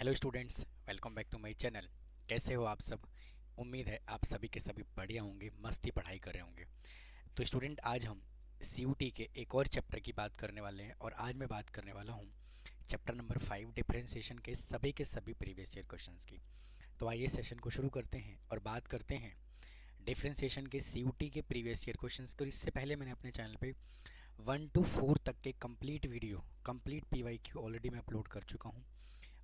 Hello students, welcome back to my channel. कैसे हो आप सब? उम्मीद है आप सभी के सभी बढ़िया होंगे, मस्ती पढ़ाई कर रहे होंगे। तो स्टूडेंट, आज हम सीयूटी के एक और चैप्टर की बात करने वाले हैं और आज मैं बात करने वाला हूँ चैप्टर नंबर 5 डिफरेंशिएशन के सभी प्रीवियस ईयर क्वेश्चंस की। तो आइए सेशन को शुरू करते हैं और बात करते हैं डिफरेंशिएशन के सीयूटी के प्रीवियस ईयर क्वेश्चंस को। इससे पहले मैंने अपने चैनल पे 1 to 4 तक के complete video, complete PYQ already मैं अपलोड कर चुका हूँ।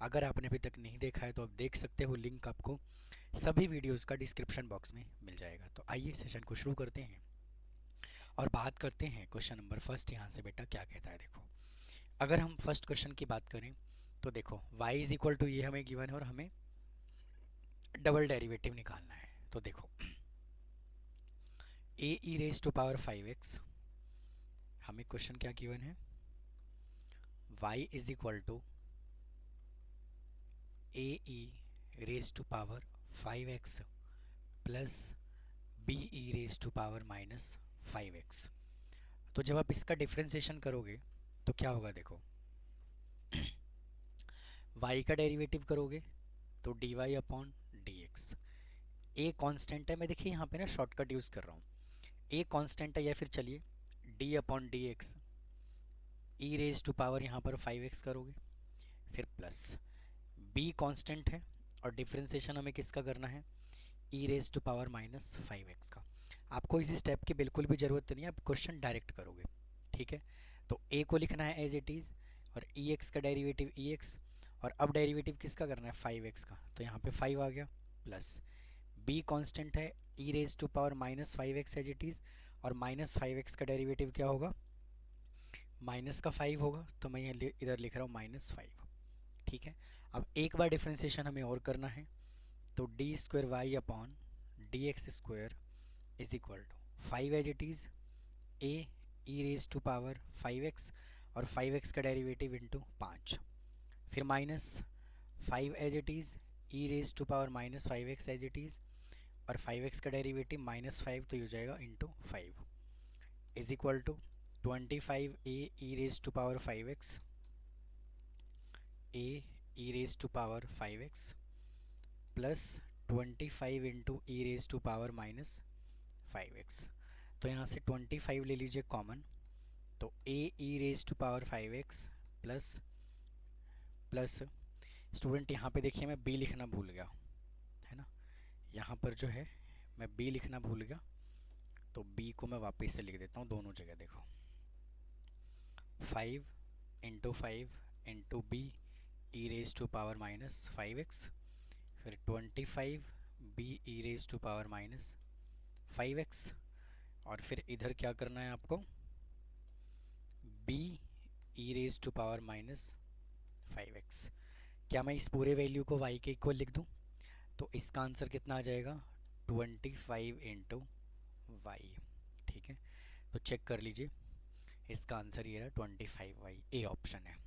अगर आपने अभी तक नहीं देखा है तो आप देख सकते हो, लिंक आपको सभी वीडियोस का डिस्क्रिप्शन बॉक्स में मिल जाएगा। तो आइए सेशन को शुरू करते हैं और बात करते हैं क्वेश्चन नंबर फर्स्ट। यहाँ से बेटा क्या कहता है, देखो। अगर हम फर्स्ट क्वेश्चन की बात करें तो देखो y इज इक्वल टू, ये हमें गिवन है और हमें डबल डेरिवेटिव निकालना है। तो देखो a e raise to power 5x, हमें क्वेश्चन क्या गिवन है, y is equal to a e raise to power 5x plus b e raise to power minus 5x। तो जब आप इसका डिफ्रेंसिएशन करोगे तो क्या होगा, देखो y का डेरिवेटिव करोगे तो d y upon d x. A constant है, मैं देखिए यहाँ पे ना शॉर्टकट यूज़ कर रहा हूँ। ए कॉन्स्टेंट है, या फिर चलिए d upon d x, e raise to power यहाँ पर 5x करोगे, फिर प्लस बी कांस्टेंट है और डिफरेंशिएशन हमें किसका करना है, e raise to power minus 5x का। आपको इसी स्टेप की बिल्कुल भी ज़रूरत नहीं है, आप क्वेश्चन डायरेक्ट करोगे, ठीक है। तो ए को लिखना है एज इट इज़ और ई एक्स का डेरिवेटिव ई एक्स, और अब डेरिवेटिव किसका करना है, 5x का। तो यहाँ पे 5 आ गया, प्लस बी कांस्टेंट है, e raise to power minus 5x as it is, और माइनस 5x का डेरिवेटिव क्या होगा, माइनस का 5 होगा। तो मैं यहाँ इधर लिख रहा हूँ -5, ठीक है। अब एक बार डिफ्रेंसिएशन हमें और करना है, तो d square y upon d x square is equal to 5 as it is a e raise to power 5x और 5x का डेरिवेटिव इंटू 5, फिर minus 5 as it is e raise to power minus 5x as it is, और 5x का derivative -5 तो ये हो जाएगा into 5 is equal to 25 a e raise to power 5x, a e raise to power 5x plus 25 into e raise to power minus 5x। तो यहाँ से 25 ले लीजिए कॉमन, तो a e raise to power 5x plus plus, student यहाँ पे देखिए मैं b लिखना भूल गया, है ना। यहाँ पर जो है मैं b लिखना भूल गया, तो b को मैं वापस से लिख देता हूँ दोनों जगह। देखो 5 into 5 into b e raise to power minus 5x, फिर 25 b e raise to power minus 5x, और फिर इधर क्या करना है आपको, b e raise to power minus 5x। क्या मैं इस पूरे वैल्यू को y के इक्वल लिख दूँ? तो इसका आंसर कितना आ जाएगा, 25 इंटू वाई, ठीक है। तो चेक कर लीजिए, इसका आंसर ये रहा 25y, ए ऑप्शन है,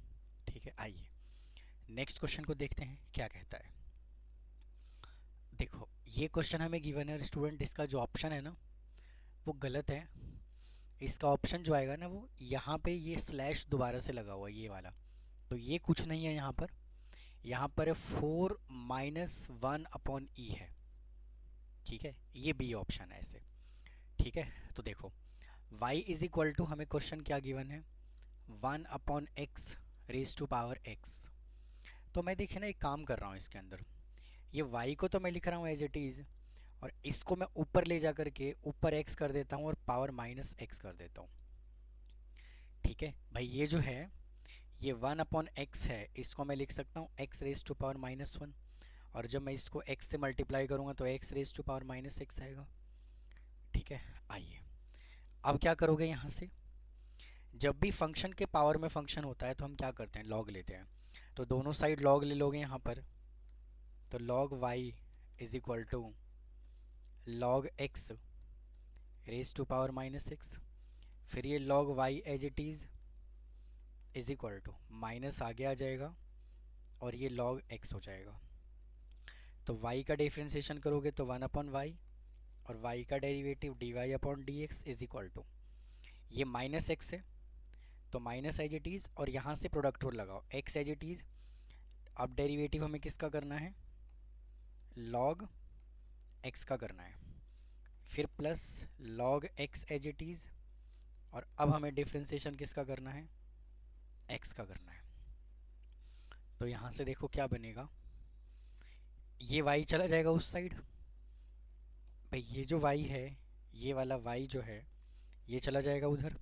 ठीक है। आइए नेक्स्ट क्वेश्चन को देखते हैं क्या कहता है। देखो ये क्वेश्चन हमें गिवन है स्टूडेंट, इसका जो ऑप्शन है ना वो गलत है। इसका ऑप्शन जो आएगा ना वो यहाँ पे ये स्लैश दोबारा से लगा हुआ है, ये वाला, तो ये कुछ नहीं है यहाँ पर। यहाँ पर 4 माइनस 1 अपॉन ई है, ठीक है, ये बी ऑप्शन है ऐसे, ठीक है। तो देखो y इज इक्वल टू, हमें क्वेश्चन क्या गिवन है, 1 upon x raise to power x। तो मैं देखिए ना एक काम कर रहा हूँ इसके अंदर, ये y को तो मैं लिख रहा हूँ एज इट इज़, और इसको मैं ऊपर ले जा करके ऊपर x कर देता हूँ और पावर माइनस x कर देता हूँ, ठीक है भाई। ये जो है ये 1 अपॉन एक्स है, इसको मैं लिख सकता हूँ x रेज टू पावर -1, और जब मैं इसको x से मल्टीप्लाई करूँगा तो x raise to power -x आएगा, ठीक है। आइए अब क्या करोगे, यहाँ से जब भी फंक्शन के पावर में फंक्शन होता है तो हम क्या करते हैं, लॉग लेते हैं। तो दोनों साइड लॉग ले लोगे यहाँ पर, तो log y is equal to log x raise to power -x, फिर ये log y as it is equal to minus आगे आ जाएगा और ये लॉग x हो जाएगा। तो y का डिफ्रेंशिएशन करोगे तो 1 अपॉन वाई, और y का derivative d y upon d x is equal to, ये माइनस एक्स है तो माइनस एज इट इज़, और यहाँ से प्रोडक्ट रूल लगाओ, x एज इट इज़ अब डेरिवेटिव हमें किसका करना है, log x का करना है, फिर plus log x as it is, और अब हमें डिफ्रेंसिएशन किसका करना है, x का करना है। तो यहाँ से देखो क्या बनेगा, ये y चला जाएगा उस साइड, भाई ये जो y है, ये वाला y जो है ये चला जाएगा उधर,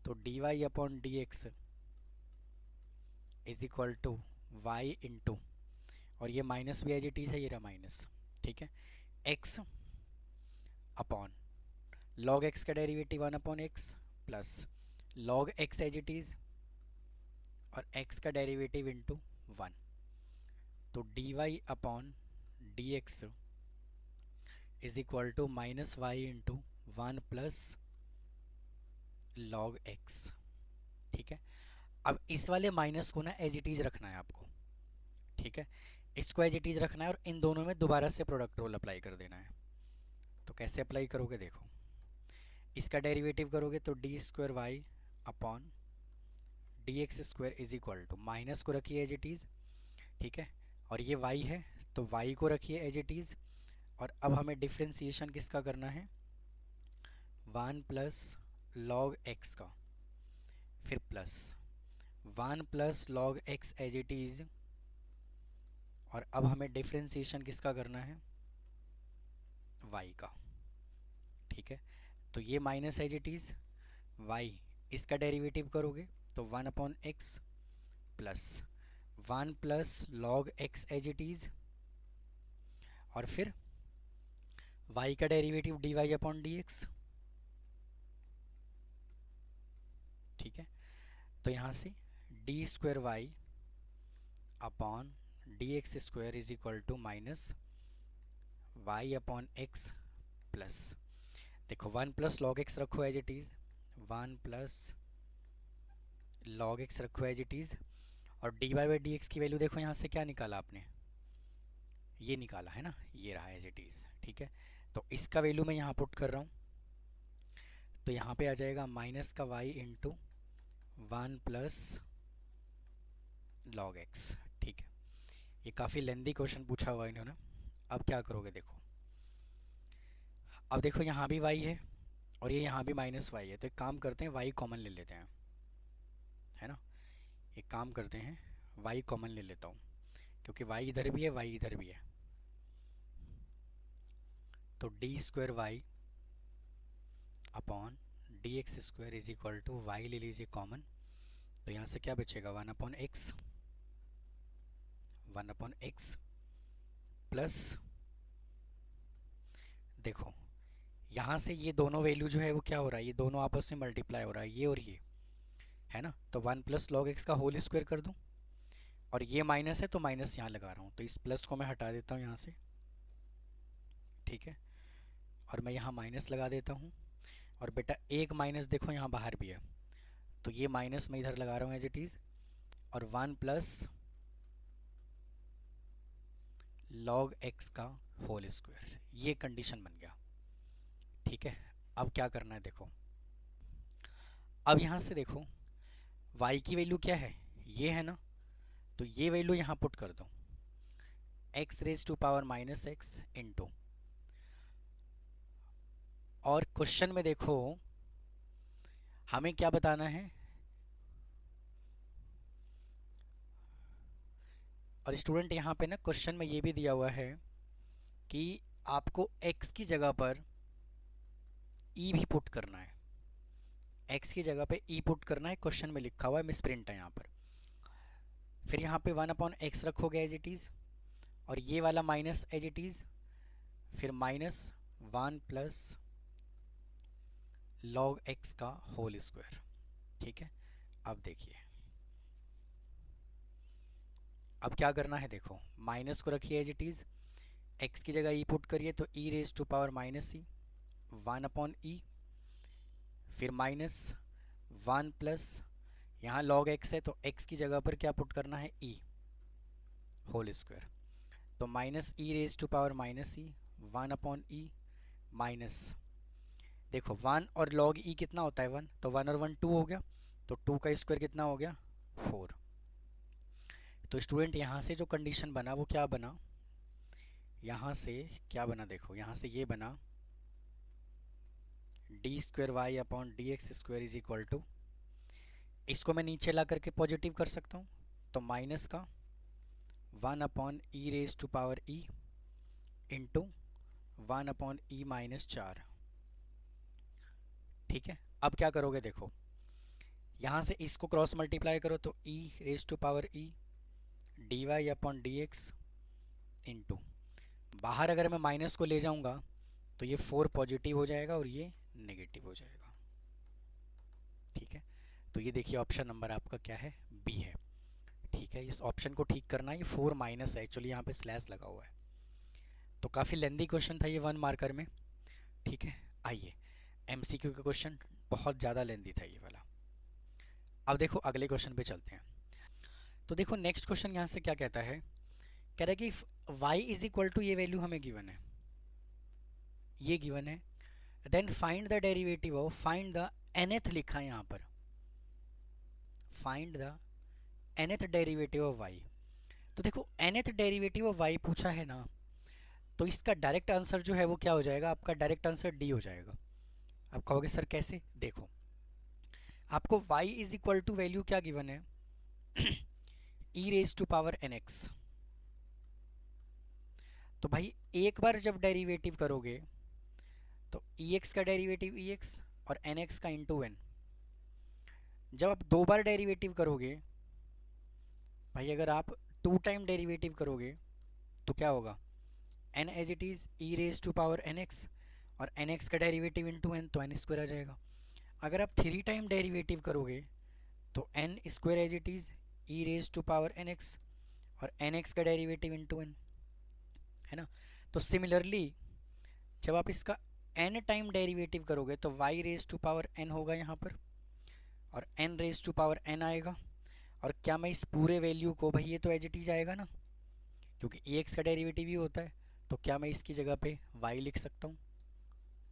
तो dy upon d x is equal to y into, और ये माइनस भी एज इट इज़ है, ये रहा माइनस, ठीक है, x अपॉन log x का derivative 1 upon x plus log x as it is और x का डेरिवेटिव इंटू 1, तो dy upon d x is equal to minus y into 1 plus log x, ठीक है। अब इस वाले माइनस को ना एज इट इज़ रखना है आपको, ठीक है, इसको एज इट इज़ रखना है और इन दोनों में दोबारा से प्रोडक्ट रूल अप्लाई कर देना है। तो कैसे अप्लाई करोगे, देखो इसका डेरिवेटिव करोगे तो d square y upon d x square is equal to, minus को रखिए एज इट इज़, ठीक है, और ये y है तो y को रखिए एज इट इज़, और अब हमें डिफ्रेंसिएशन किसका करना है, 1 प्लस log x का, फिर plus 1 plus log x as it is, और अब हमें डिफ्रेंसिएशन किसका करना है, y का, ठीक है। तो ये minus as it is y, इसका डेरिवेटिव करोगे तो 1 upon x plus 1 plus log x as it is, और फिर y का derivative dy upon d x, ठीक है। तो यहाँ से d square y upon d x square is equal to minus y upon x plus, देखो 1 प्लस लॉग एक्स रखो as it is, 1 plus log x रखो एज इट इज़, और d y by d x की value देखो यहाँ से क्या निकाला आपने, ये निकाला है ना, ये रहा एज इट इज़, ठीक है। तो इसका वैल्यू मैं यहाँ पुट कर रहा हूँ, तो यहाँ पे आ जाएगा माइनस का y into 1 plus log x, ठीक है। ये काफ़ी लेंदी क्वेश्चन पूछा हुआ है इन्होंने। अब क्या करोगे, देखो अब देखो यहाँ भी y है और ये यहाँ भी माइनस वाई है, तो एक काम करते हैं y कॉमन ले लेते हैं, है ना, एक काम करते हैं y कॉमन ले लेता हूँ, क्योंकि y इधर भी है y इधर भी है, तो d square y upon d x square is equal to y ले लीजिए कॉमन, तो यहाँ से क्या बचेगा 1 अपॉन एक्स प्लस, देखो यहाँ से ये दोनों वैल्यू जो है वो क्या हो रहा है, ये दोनों आपस में मल्टीप्लाई हो रहा है, ये और ये, है ना, तो 1 प्लस लॉग एक्स का होल स्क्वायर कर दूँ, और ये माइनस है तो माइनस यहाँ लगा रहा हूँ, तो इस प्लस को मैं हटा देता हूँ यहाँ से, ठीक है, और मैं यहाँ माइनस लगा देता हूँ, और बेटा एक माइनस देखो यहाँ बाहर भी है, तो ये माइनस मैं इधर लगा रहा हूँ एज इट इज़, और 1 प्लस लॉग एक्स का होल स्क्वायर, ये कंडीशन बन गया, ठीक है। अब क्या करना है, देखो अब यहाँ से देखो y की वैल्यू क्या है, ये है ना, तो ये वैल्यू यहाँ पुट कर दो, x raise to power minus x into, और क्वेश्चन में देखो हमें क्या बताना है, और स्टूडेंट यहाँ पे ना क्वेश्चन में ये भी दिया हुआ है कि आपको x की जगह पर e भी पुट करना है, x की जगह पे e पुट करना है, क्वेश्चन में लिखा हुआ है, मिस प्रिंट है यहाँ पर। फिर यहाँ पे 1 अपॉन एक्स रखोगे एज इट इज़, और ये वाला माइनस एज इट इज़, फिर माइनस 1 प्लस लॉग एक्स का होल स्क्वायर, ठीक है। अब देखिए अब क्या करना है, देखो माइनस को रखिए एज इट इज़, एक्स की जगह ई पुट करिए, तो e raise to power minus e 1 upon e, फिर माइनस 1 प्लस यहाँ लॉग एक्स है तो एक्स की जगह पर क्या पुट करना है, ई होल स्क्वायर, तो minus e raise to power minus e 1 upon e minus, देखो 1 और लॉग ई कितना होता है 1, तो 1 और 1 2 हो गया, तो 2 का स्क्वायर कितना हो गया 4, तो स्टूडेंट यहाँ से जो कंडीशन बना वो क्या बना, यहाँ से क्या बना देखो, यहाँ से ये बना d square y upon d x square is equal to, इसको मैं नीचे ला करके पॉजिटिव कर सकता हूँ, तो माइनस का 1 upon e raise to power e into 1 upon e minus 4। ठीक है, अब क्या करोगे देखो, यहाँ से इसको क्रॉस मल्टीप्लाई करो तो e raise to power e d y upon d x into, बाहर अगर मैं माइनस को ले जाऊँगा तो ये 4 पॉजिटिव हो जाएगा और ये नेगेटिव हो जाएगा। ठीक है, तो ये देखिए ऑप्शन नंबर आपका क्या है, बी है। ठीक है, इस ऑप्शन को ठीक करना, ये 4 माइनस है एक्चुअली, यहाँ पे स्लैश लगा हुआ है। तो काफ़ी लेंदी क्वेश्चन था ये 1 मार्कर में। ठीक है, आइए एमसीक्यू का क्वेश्चन बहुत ज़्यादा लेंदी था ये वाला। अब देखो अगले क्वेश्चन पे चलते हैं। तो देखो नेक्स्ट क्वेश्चन यहाँ से क्या कहता है, कह रहा है कि y इज इक्वल टू, ये वैल्यू हमें गिवन है, ये गिवन है, then find the derivative of, find the nth लिखा है यहाँ पर, find the nth derivative of y। तो देखो nth डेरिवेटिव ऑफ y पूछा है ना, तो इसका डायरेक्ट आंसर जो है वो क्या हो जाएगा, आपका डायरेक्ट आंसर डी हो जाएगा। आप कहोगे सर कैसे, देखो आपको y is equal to value क्या गिवन है, e raise to power nx। तो भाई एक बार जब डेरिवेटिव करोगे तो ex का डेरिवेटिव ex और nx का इंटू n। जब आप 2 बार डेरिवेटिव करोगे भाई, अगर आप 2 टाइम डेरिवेटिव करोगे तो क्या होगा, n as it is e raise to power nx और nx का डेरिवेटिव इंटू n, तो n स्क्वायर आ जाएगा। अगर आप 3 टाइम डेरिवेटिव करोगे तो n square as it is e raise to power nx और nx का डेरिवेटिव इंटू n, है ना। तो सिमिलरली जब आप इसका n टाइम डेरिवेटिव करोगे तो y raise to power n होगा यहाँ पर और n raise to power n आएगा। और क्या मैं इस पूरे वैल्यू को, भाई ये तो एज इट इज आएगा ना, क्योंकि एक्स का डेरिवेटिव ही होता है, तो क्या मैं इसकी जगह पे y लिख सकता हूँ।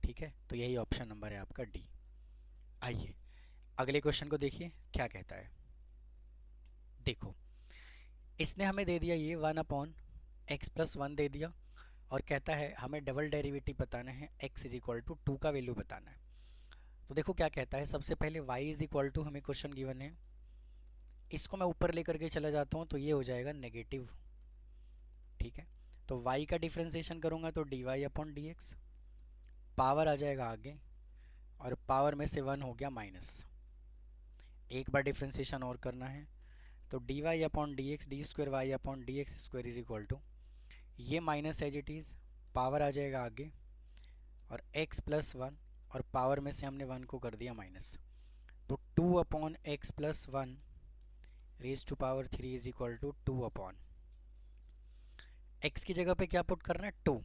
ठीक है, तो यही ऑप्शन नंबर है आपका डी। आइए अगले क्वेश्चन को देखिए क्या कहता है। देखो इसने हमें दे दिया ये 1 अपॉन एक्स प्लस 1 दे दिया और कहता है हमें डबल डेरिवेटिव बताना है, x इज इक्वल टू 2 का वैल्यू बताना है। तो देखो क्या कहता है, सबसे पहले y इज इक्वल टू, हमें क्वेश्चन गिवन है, इसको मैं ऊपर लेकर के चला जाता हूँ तो ये हो जाएगा नेगेटिव। ठीक है, तो y का डिफ्रेंसिएशन करूँगा तो d y upon d x, power आ जाएगा आगे और पावर में से 1 हो गया माइनस। एक बार डिफ्रेंसिएशन और करना है तो d y upon d x, d square y upon d x square is equal to, ये minus as it is, power आ जाएगा आगे और x प्लस 1 और पावर में से हमने 1 को कर दिया माइनस, तो 2 upon x plus 1 raise to power 3 is equal to 2 upon, x की जगह पे क्या पुट करना है 2,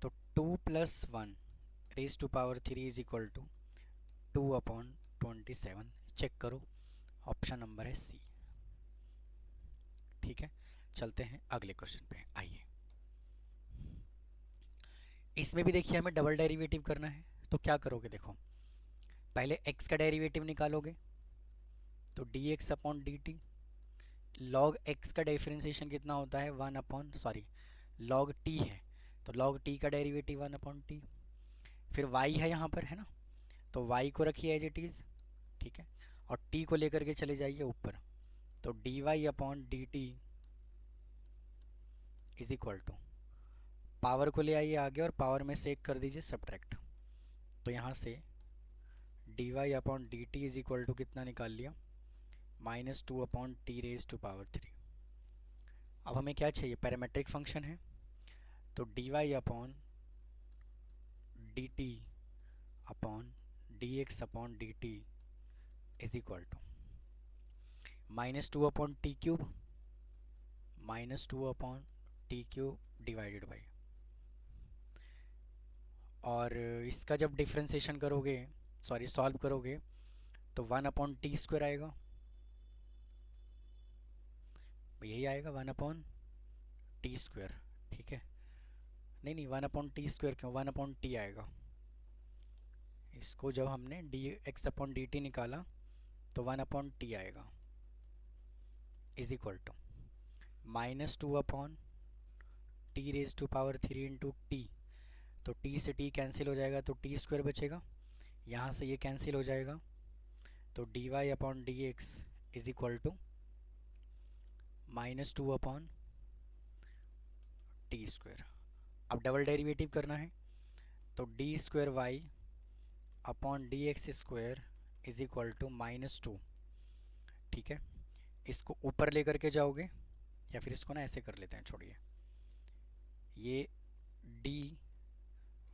तो 2 plus 1 raise to power 3 is equal to 2 upon 27। Check करो, ऑप्शन नंबर है सी। ठीक है, चलते हैं अगले क्वेश्चन पे। आइए इसमें भी देखिए हमें डबल डेरिवेटिव करना है, तो क्या करोगे देखो, पहले x का डेरिवेटिव निकालोगे तो d x upon d T, log x का डिफरेंशिएशन कितना होता है 1 अपॉन, सॉरी लॉग t है तो लॉग t का डेरिवेटिव 1 अपॉन टी, फिर y है यहाँ पर, है ना, तो y को रखिए एज इट इज़। ठीक है, और t को लेकर के चले जाइए ऊपर, तो d y upon d t is equal to, power को ले आइए आगे और पावर में से एक कर दीजिए सब्ट्रैक्ट, तो यहाँ से d y upon d t is equal to कितना निकाल लिया, -2 upon t raise to power 3। अब हमें क्या चाहिए, पैरामेट्रिक फंक्शन है, तो d y upon d t upon d x upon d t is equal to -2 upon t cube, -2 upon t cube divided by, और इसका जब डिफ्रेंसिएशन करोगे, सॉरी सॉल्व करोगे तो 1 अपॉन टी स्क्वायर आएगा, यही आएगा 1 अपॉन टी स्क्वायर। ठीक है, नहीं 1 अपॉन टी स्क्वायर क्यों, 1 अपॉन टी आएगा। इसको जब हमने d x upon d t निकाला तो 1 अपॉन टी आएगा is equal to, -2 upon t raise to power 3 into t. तो टी से टी कैंसिल हो जाएगा तो टी स्क्वायर बचेगा, यहाँ से ये कैंसिल हो जाएगा, तो d y upon d x is equal to -2 upon t square. अब डबल डेरिवेटिव करना है, तो d square y upon d x square is equal to -2। ठीक है, इसको ऊपर लेकर के जाओगे, या फिर इसको ना ऐसे कर लेते हैं, छोड़िए, ये d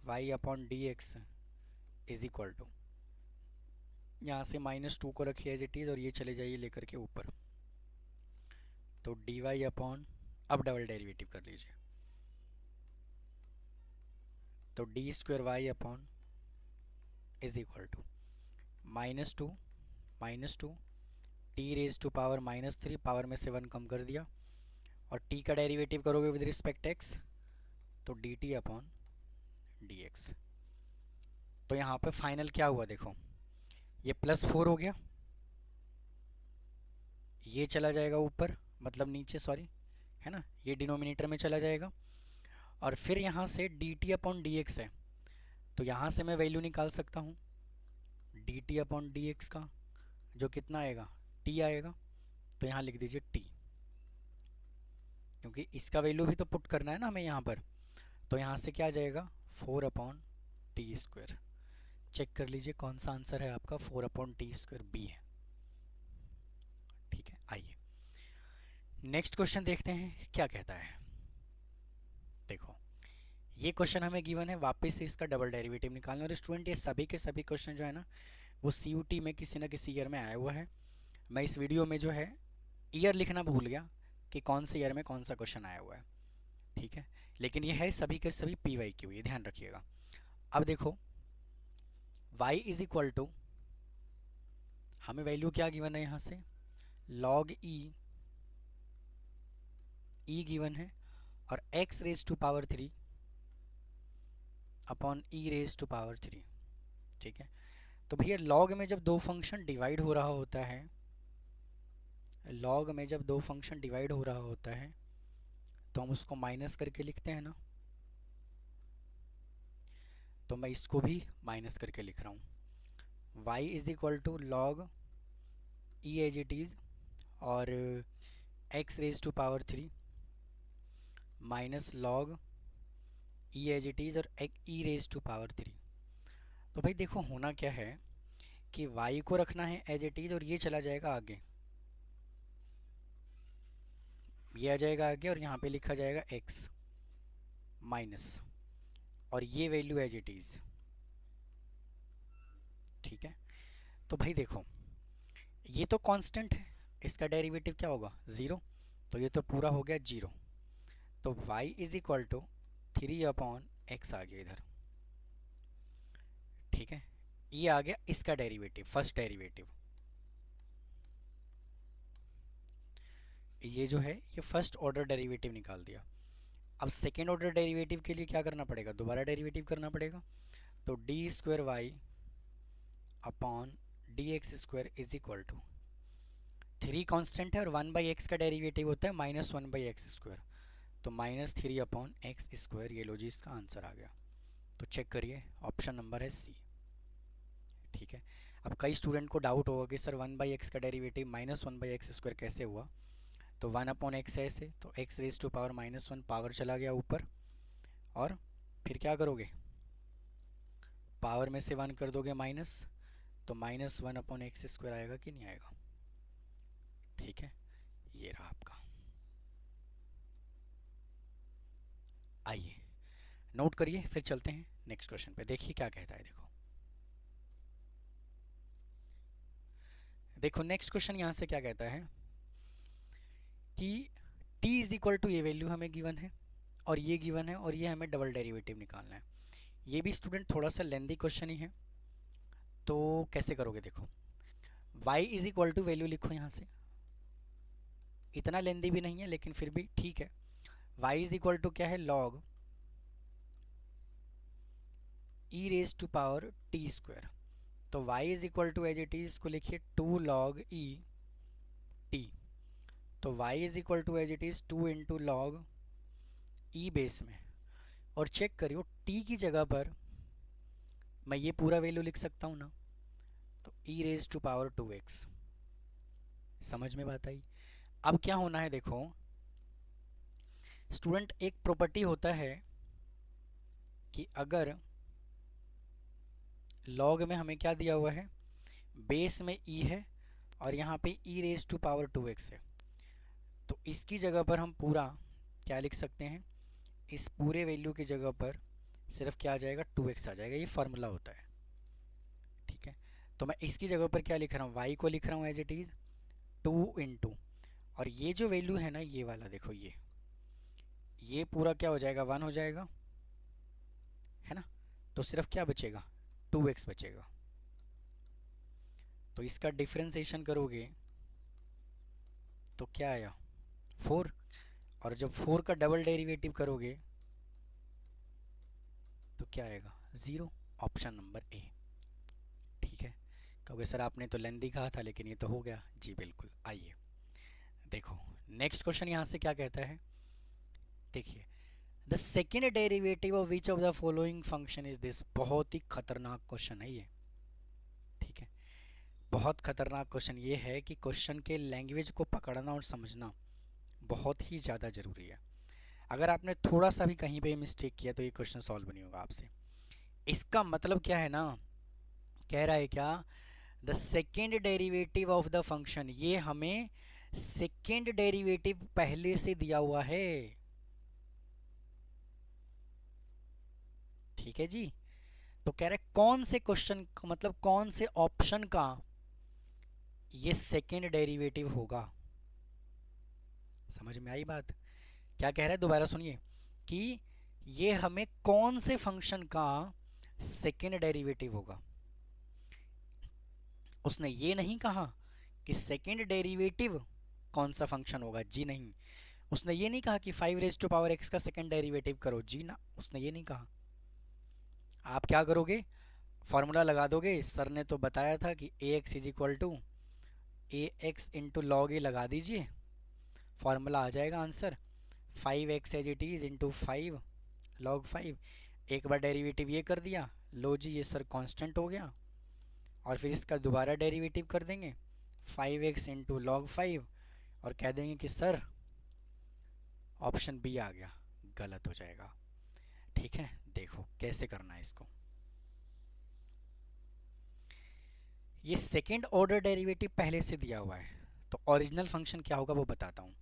y upon d x is equal to, यहाँ से -2 को रखिए एज इट इज़, और ये चले जाइए लेकर के ऊपर, तो डी वाई अपॉन, अब डबल डेरिवेटिव कर लीजिए, तो d square y upon is equal to -2 t raise to power -3, power में से 1 कम कर दिया, और टी का डेरिवेटिव करोगे विद रिस्पेक्ट एक्स, तो D t upon d x. तो यहाँ पे फाइनल क्या हुआ देखो, ये +4 हो गया, ये चला जाएगा ऊपर, मतलब नीचे, सॉरी, है ना, ये डिनोमिनेटर में चला जाएगा, और फिर यहाँ से D t upon d x है, तो यहाँ से मैं वैल्यू निकाल सकता हूँ D t upon d x का, जो कितना आएगा, टी आएगा, तो यहाँ लिख दीजिए टी, क्योंकि इसका वैल्यू भी तो पुट करना है ना हमें यहाँ पर, तो यहाँ से क्या आ जाएगा 4 अपॉन टी स्क्वायर। चेक कर लीजिए कौन सा आंसर है आपका, 4 अपॉन टी स्क्वायर बी है। ठीक है, आइए नेक्स्ट क्वेश्चन देखते हैं क्या कहता है। देखो ये क्वेश्चन हमें गिवन है, वापस से इसका डबल डेरिवेटिव निकालना, और स्टूडेंट ये सभी के सभी क्वेश्चन जो है ना वो CUT में किसी न किसी ईयर में आया हुआ है। मैं इस वीडियो में जो है ईयर लिखना भूल गया कि कौन से ईयर में कौन सा क्वेश्चन आया हुआ है, ठीक है, लेकिन ये है सभी के सभी PYQ, ये ध्यान रखिएगा। अब देखो y इज इक्वल टू, हमें वैल्यू क्या गिवन है यहाँ से, log e गिवन है, और x raise to power 3 upon e raise to power 3। ठीक है, तो भैया log में जब दो फंक्शन डिवाइड हो रहा होता है, log में जब दो फंक्शन डिवाइड हो रहा होता है तो हम उसको माइनस करके लिखते हैं ना, तो मैं इसको भी माइनस करके लिख रहा हूँ, y is equal to log e as it is, और x raise to power 3 minus log e as it is, और e रेज टू पावर 3। तो भाई देखो होना क्या है कि y को रखना है एज इट इज़, और ये चला जाएगा आगे, ये आ जाएगा आगे, और यहाँ पे लिखा जाएगा x माइनस, और ये वैल्यू एज इट इज़। ठीक है, तो भाई देखो ये तो कांस्टेंट है, इसका डेरिवेटिव क्या होगा 0, तो ये तो पूरा हो गया 0, तो y is equal to 3 upon x आ गया इधर। ठीक है, ये आ गया इसका डेरिवेटिव, फर्स्ट डेरिवेटिव, ये जो है ये फर्स्ट ऑर्डर डेरिवेटिव निकाल दिया। अब सेकेंड ऑर्डर डेरिवेटिव के लिए क्या करना पड़ेगा, दोबारा डेरिवेटिव करना पड़ेगा, तो d square y upon d x square is equal to, 3 constant है और 1/x का डेरिवेटिव होता है -1/x स्क्वायर, तो -3 अपॉन एक्स स्क्वायर, ये लो जी इसका आंसर आ गया। तो चेक करिए, ऑप्शन नंबर है सी। ठीक है, अब कई स्टूडेंट को डाउट होगा कि सर 1/x का डेरिवेटिव -1/x स्क्वायर कैसे हुआ, तो 1 अपॉन एक्स है ऐसे, तो x raise to power -1 power चला गया ऊपर, और फिर क्या करोगे, पावर में से 1 कर दोगे माइनस, तो -1 अपॉन एक्स स्क्वायर आएगा कि नहीं आएगा। ठीक है, ये रहा आपका। आइए नोट करिए, फिर चलते हैं नेक्स्ट क्वेश्चन पे, देखिए क्या कहता है। देखो नेक्स्ट क्वेश्चन यहाँ से क्या कहता है कि t इज इक्वल टू, ये वैल्यू हमें गिवन है और ये गिवन है, और ये हमें डबल डेरिवेटिव निकालना है। ये भी स्टूडेंट थोड़ा सा लेंदी क्वेश्चन ही है, तो कैसे करोगे, देखो y is equal to, value लिखो यहाँ से, इतना लेंदी भी नहीं है लेकिन फिर भी ठीक है, y इज इक्वल टू क्या है, log e raise to power t square, तो y is equal to as it is को लिखिए 2 log e t, तो y is equal to as it is 2 into log e base में, और check करियो t की जगह पर मैं ये पूरा वैल्यू लिख सकता हूँ ना, तो e raise to power 2x। समझ में बात आई? अब क्या होना है देखो स्टूडेंट, एक प्रॉपर्टी होता है कि अगर लॉग में हमें क्या दिया हुआ है, बेस में e है और यहाँ पे e raise to power 2x है, तो इसकी जगह पर हम पूरा क्या लिख सकते हैं, इस पूरे वैल्यू की जगह पर सिर्फ क्या आ जाएगा, 2x आ जाएगा। ये फार्मूला होता है, ठीक है। तो मैं इसकी जगह पर क्या लिख रहा हूँ, y को लिख रहा हूँ एज इट इज़ 2 इंटू, और ये जो वैल्यू है ना, ये वाला देखो, ये पूरा क्या हो जाएगा, 1 हो जाएगा, है ना। तो सिर्फ क्या बचेगा, 2x बचेगा। तो इसका डिफ्रेंसिएशन करोगे तो क्या आया, 4, और जब 4 का डबल डेरिवेटिव करोगे तो क्या आएगा, 0। ऑप्शन नंबर ए, ठीक है। कहोगे सर आपने तो लेंदी कहा था, लेकिन ये तो हो गया। जी बिल्कुल। आइए देखो नेक्स्ट क्वेश्चन यहाँ से क्या कहता है, देखिए the second derivative of which of the following function is this. बहुत ही खतरनाक क्वेश्चन है ये, ठीक है। बहुत खतरनाक क्वेश्चन ये है कि क्वेश्चन के लैंग्वेज को पकड़ना और समझना बहुत ही ज़्यादा ज़रूरी है। अगर आपने थोड़ा सा भी कहीं पे मिस्टेक किया तो ये क्वेश्चन सॉल्व नहीं होगा आपसे। इसका मतलब क्या है ना, कह रहा है क्या, the second derivative of the function, ये हमें सेकेंड डेरिवेटिव पहले से दिया हुआ है, ठीक है जी। तो कह रहे कौन से क्वेश्चन, मतलब कौन से ऑप्शन का ये सेकेंड डेरिवेटिव होगा। समझ में आई बात? क्या कह रहा है, दोबारा सुनिए, कि ये हमें कौन से फंक्शन का सेकेंड डेरिवेटिव होगा। उसने ये नहीं कहा कि सेकेंड डेरिवेटिव कौन सा फंक्शन होगा, जी नहीं। उसने ये नहीं कहा कि 5 रेज टू पावर x का सेकेंड डेरिवेटिव करो, जी ना, उसने ये नहीं कहा। आप क्या करोगे, फॉर्मूला लगा दोगे। सर ने तो बताया था कि ax is equal to a x into log a, लगा दीजिए, फार्मूला आ जाएगा answer 5x as it is into 5 log 5। एक बार डेरिवेटिव ये कर दिया, लो जी ये सर कांस्टेंट हो गया, और फिर इसका दोबारा डेरिवेटिव कर देंगे 5x इंटू लॉग 5, और कह देंगे कि सर ऑप्शन बी आ गया, गलत हो जाएगा, ठीक है। देखो कैसे करना है इसको। ये सेकेंड ऑर्डर डेरिवेटिव पहले से दिया हुआ है, तो ओरिजिनल फंक्शन क्या होगा वो बताता हूँ।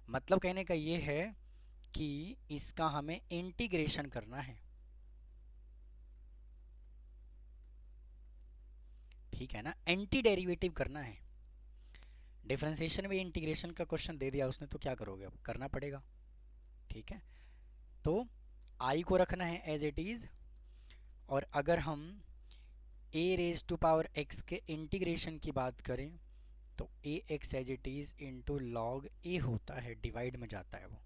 मतलब कहने का ये है कि इसका हमें इंटीग्रेशन करना है, ठीक है ना, एंटी डेरिवेटिव करना है। डिफरेंशिएशन में इंटीग्रेशन का क्वेश्चन दे दिया उसने, तो क्या करोगे, अब करना पड़ेगा, ठीक है। तो आई को रखना है एज इट इज़, और अगर हम a raise to power x के इंटीग्रेशन की बात करें तो a x as it is into log a होता है, डिवाइड में जाता है वो,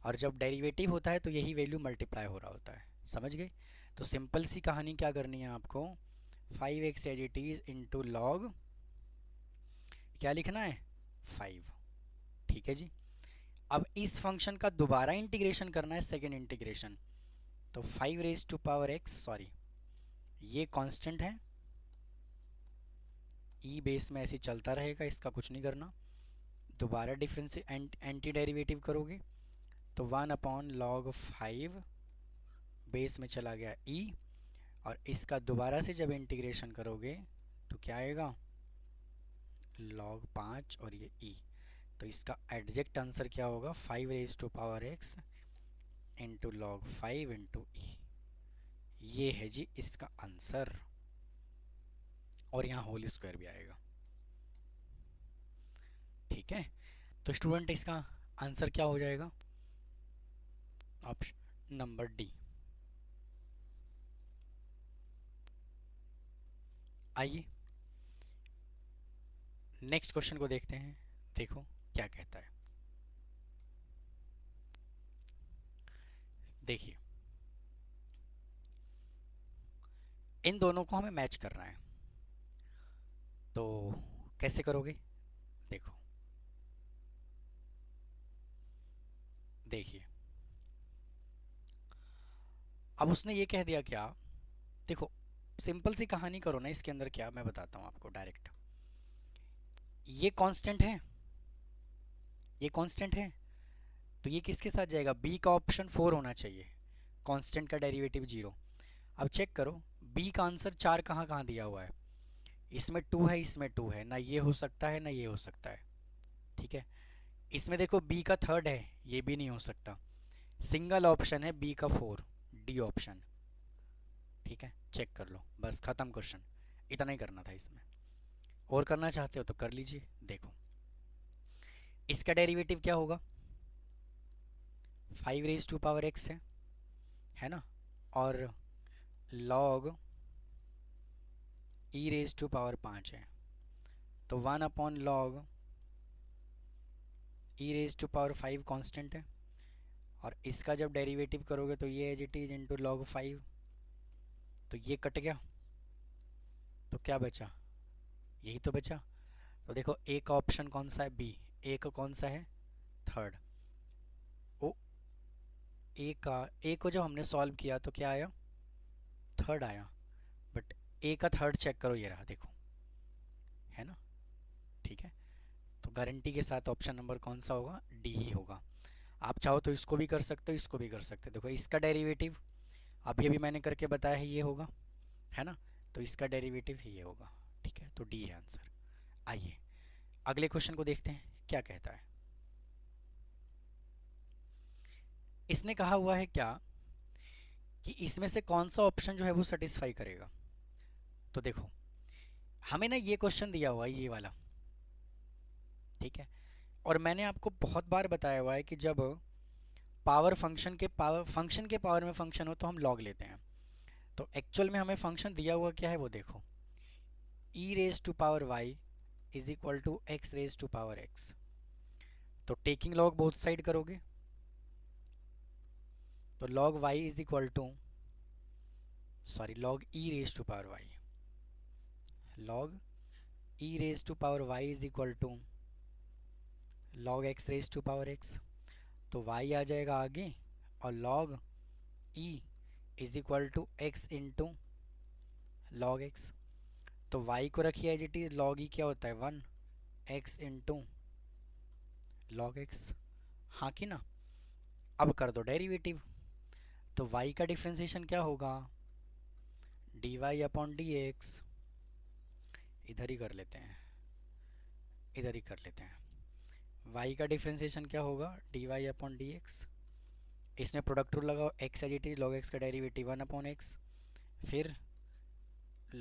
और जब डेरिवेटिव होता है तो यही वैल्यू मल्टीप्लाई हो रहा होता है। समझ गए? तो सिंपल सी कहानी क्या करनी है आपको, 5x as it is into log क्या लिखना है, 5, ठीक है जी। अब इस फंक्शन का दोबारा इंटीग्रेशन करना है, सेकेंड इंटीग्रेशन, तो 5 raise to power x, sorry ये कांस्टेंट है, ई बेस में ऐसे चलता रहेगा, इसका कुछ नहीं करना। दोबारा डिफरेंस एंटी डेरिवेटिव करोगे तो 1 अपॉन लॉग 5 बेस में चला गया ई, और इसका दोबारा से जब इंटीग्रेशन करोगे तो क्या आएगा, लॉग 5 और ये ई। तो इसका एग्जैक्ट आंसर क्या होगा, 5 raise to power x into log 5 into e. ये है जी इसका आंसर, और यहाँ होल स्क्वायर भी आएगा, ठीक है। तो स्टूडेंट इसका आंसर क्या हो जाएगा, ऑप्शन नंबर डी। आइए नेक्स्ट क्वेश्चन को देखते हैं, देखो क्या कहता है। देखिए इन दोनों को हमें मैच करना है, तो कैसे करोगे, देखो देखिए अब उसने ये कह दिया क्या, देखो सिंपल सी कहानी करो ना, इसके अंदर क्या मैं बताता हूँ आपको डायरेक्ट। ये कांस्टेंट है, ये कांस्टेंट है, तो ये किसके साथ जाएगा, बी का ऑप्शन 4 होना चाहिए, कांस्टेंट का डेरिवेटिव 0। अब चेक करो बी का आंसर 4 कहाँ कहाँ दिया हुआ है, इसमें 2 है, इसमें 2 है, ना ये हो सकता है ना ये हो सकता है, ठीक है। इसमें देखो बी का थर्ड है, ये भी नहीं हो सकता, सिंगल ऑप्शन है बी का 4, डी ऑप्शन, ठीक है। चेक कर लो, बस ख़त्म क्वेश्चन, इतना ही करना था इसमें। और करना चाहते हो तो कर लीजिए। देखो इसका डेरिवेटिव क्या होगा, 5 रेज टू पावर x है ना, और log e raise to power 5 है, तो 1/log e raise to power 5 constant है, और इसका जब डेरिवेटिव करोगे तो ये as it is into log 5, तो ये कट गया, तो क्या बचा, यही तो बचा। तो देखो ए का ऑप्शन कौन सा है, बी, ए का कौन सा है, थर्ड। ओ ए का, ए को जब हमने सॉल्व किया तो क्या आया, थर्ड आया, बट ए का थर्ड चेक करो, ये रहा देखो, है ना, ठीक है। तो गारंटी के साथ ऑप्शन नंबर कौन सा होगा, डी ही होगा। आप चाहो तो इसको भी कर सकते हो, इसको भी कर सकते हो। देखो इसका डेरिवेटिव अभी अभी मैंने करके बताया है, ये होगा, है ना, तो इसका डेरिवेटिव ये होगा, ठीक है, तो डी है आंसर। आइए अगले क्वेश्चन को देखते हैं क्या कहता है। इसने कहा हुआ है क्या कि इसमें से कौन सा ऑप्शन जो है वो सेटिस्फाई करेगा। तो देखो हमें ना ये क्वेश्चन दिया हुआ है, ये वाला, ठीक है, और मैंने आपको बहुत बार बताया हुआ है कि जब पावर फंक्शन के पावर में फंक्शन हो तो हम लॉग लेते हैं। तो एक्चुअल में हमें फंक्शन दिया हुआ क्या है वो देखो, e raise to power y is equal to x raise to power x। तो टेकिंग लॉग बोथ साइड करोगे तो log y is equal to, sorry log e raise to power y, log e raise to power y is equal to log x raise to power x। तो y आ जाएगा आगे, और log e is equal to x into log x। तो y को रखिए as it is, log e क्या होता है 1, x इंटू लॉग x, हाँ कि ना। अब कर दो डेरिवेटिव, तो y का डिफ्रेंसिएशन क्या होगा, dy/dx, इधर ही कर लेते हैं, इधर ही कर लेते हैं। y का डिफ्रेंसिएशन क्या होगा, dy/dx, इसमें प्रोडक्ट रूल लगाओ, x as it is, log x का डेरिवेटिव 1/x, फिर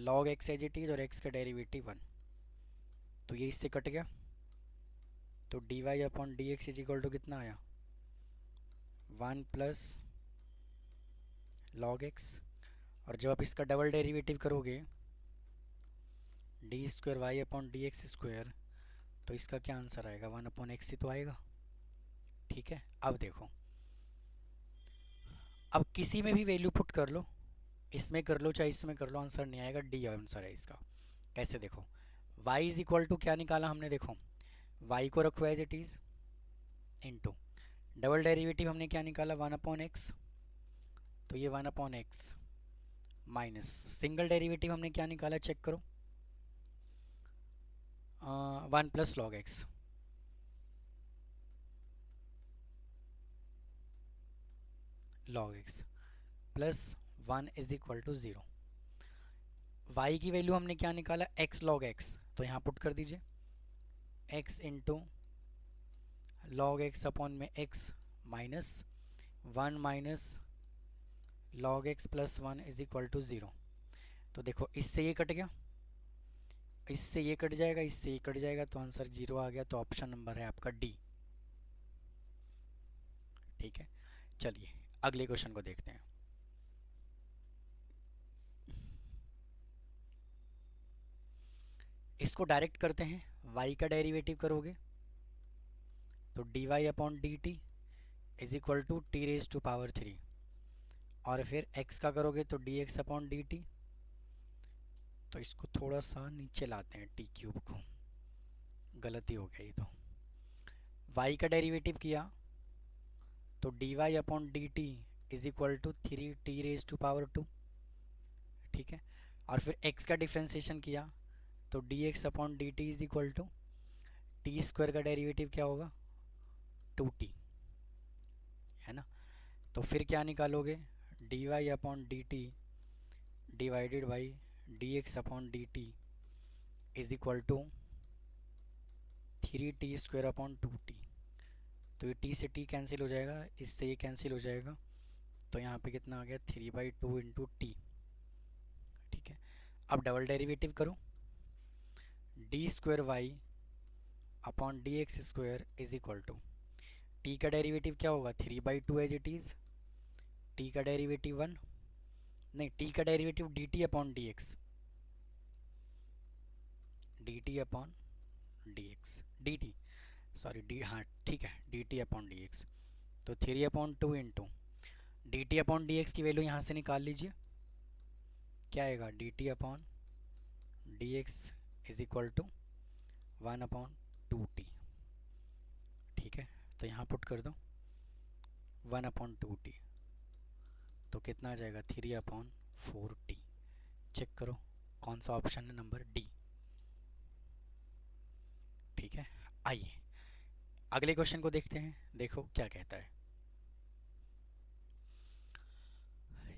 log x as it is और x का डेरिवेटिव 1, तो ये इससे कट गया, तो dy/dx इज इक्वल टू कितना आया, 1 प्लस log x, और जब आप इसका डबल डेरिवेटिव करोगे d² y/dx², तो इसका क्या आंसर आएगा, 1/x ही तो आएगा, ठीक है। अब देखो, अब किसी में भी वैल्यू पुट कर लो, इसमें कर लो चाहे इसमें कर लो, आंसर नहीं आएगा, डी आंसर है इसका। कैसे देखो, y इज इक्वल टू क्या निकाला हमने, देखो y को रखो as it is, into double derivative हमने क्या निकाला 1/x, तो ये 1/x माइनस सिंगल डेरिवेटिव हमने क्या निकाला चेक करो, 1 plus log x, log x plus 1 is equal to 0। y की वैल्यू हमने क्या निकाला, x log x, तो यहाँ पुट कर दीजिए x into log x upon में x minus 1 minus log x plus 1 is equal to 0। तो देखो इससे ये कट गया, इससे ये कट जाएगा, इससे ये कट जाएगा, तो आंसर 0 आ गया। तो ऑप्शन नंबर है आपका डी, ठीक है। चलिए अगले क्वेश्चन को देखते हैं। इसको डायरेक्ट करते हैं, y का डेरिवेटिव करोगे तो dy/dt is equal to t⁻³ और फिर x का करोगे तो dx/dt। तो इसको थोड़ा सा नीचे लाते हैं, t³ को, गलती हो गई। तो y का डेरिवेटिव किया तो d y upon d t is equal to 3t⁻², ठीक है। और फिर x का डिफ्रेंसिएशन किया तो d x upon d t is equal to t square का डेरिवेटिव क्या होगा 2t, है ना। तो फिर क्या निकालोगे, d y upon d t divided by d x upon d t is equal to 3t² upon 2t। तो ये t से t कैंसिल हो जाएगा, इससे ये कैंसिल हो जाएगा, तो यहाँ पे कितना आ गया 3/2 इंटू टी, ठीक है। अब डबल डेरिवेटिव करो, d² upon d x square is equal to t का डेरिवेटिव क्या होगा 3/2 एज इट इज़, टी का डेरिवेटिव 1, नहीं टी का derivative d t upon d x, d t upon d x, d t sorry d, हाँ ठीक है, d t upon d x. तो 3/2 into d t upon d x की वैल्यू यहाँ से निकाल लीजिए, क्या आएगा d t upon d x is equal to 1/2t, ठीक है। तो यहाँ पुट कर दो 1/2t, तो कितना आ जाएगा 3/4t। चेक करो कौन सा ऑप्शन है, नंबर डी, ठीक है। आइए अगले क्वेश्चन को देखते हैं, देखो क्या कहता है।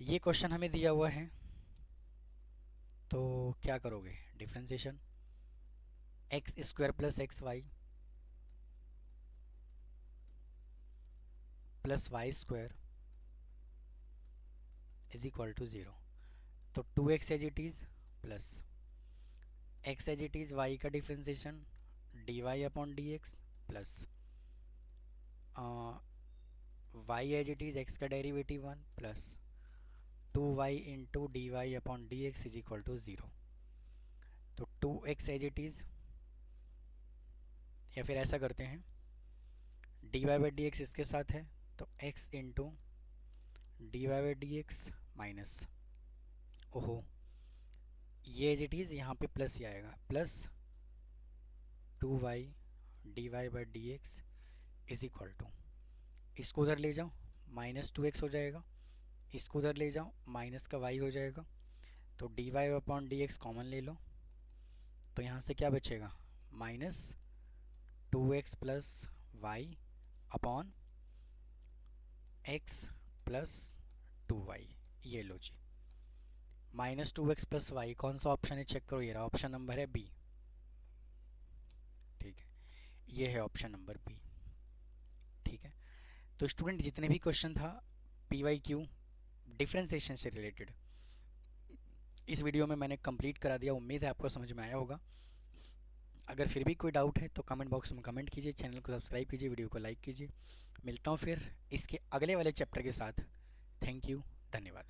ये क्वेश्चन हमें दिया हुआ है, तो क्या करोगे, differentiation x² plus xy plus y² is equal to 0। तो 2x as it is plus x as it is y का differentiation dy upon d x plus y as it is x का derivative 1 plus 2y into d y upon d x is equal to 0। तो 2x as it is, या फिर ऐसा करते हैं d y by d x इसके साथ है, तो x इंटू d y by d x minus, ओहो ये एज इट इज़ यहाँ पे प्लस ही आएगा, plus 2y d y by d x is equal to, इसको उधर ले जाओ -2x हो जाएगा, इसको उधर ले जाओ माइनस का y हो जाएगा, तो d y upon d x common ले लो, तो यहाँ से क्या बचेगा -2x plus y upon x plus 2y, ये लो जी। -2x प्लस वाई कौन सा ऑप्शन है, चेक करो, ये रहा ऑप्शन नंबर है बी, ठीक है, ये है ऑप्शन नंबर बी, ठीक है। तो स्टूडेंट जितने भी क्वेश्चन था PYQ डिफरेंशिएशन से रिलेटेड इस वीडियो में मैंने कंप्लीट करा दिया, उम्मीद है आपको समझ में आया होगा। अगर फिर भी कोई डाउट है तो कमेंट बॉक्स में कमेंट कीजिए, चैनल को सब्सक्राइब कीजिए, वीडियो को लाइक कीजिए। मिलता हूँ फिर इसके अगले वाले चैप्टर के साथ। थैंक यू, धन्यवाद।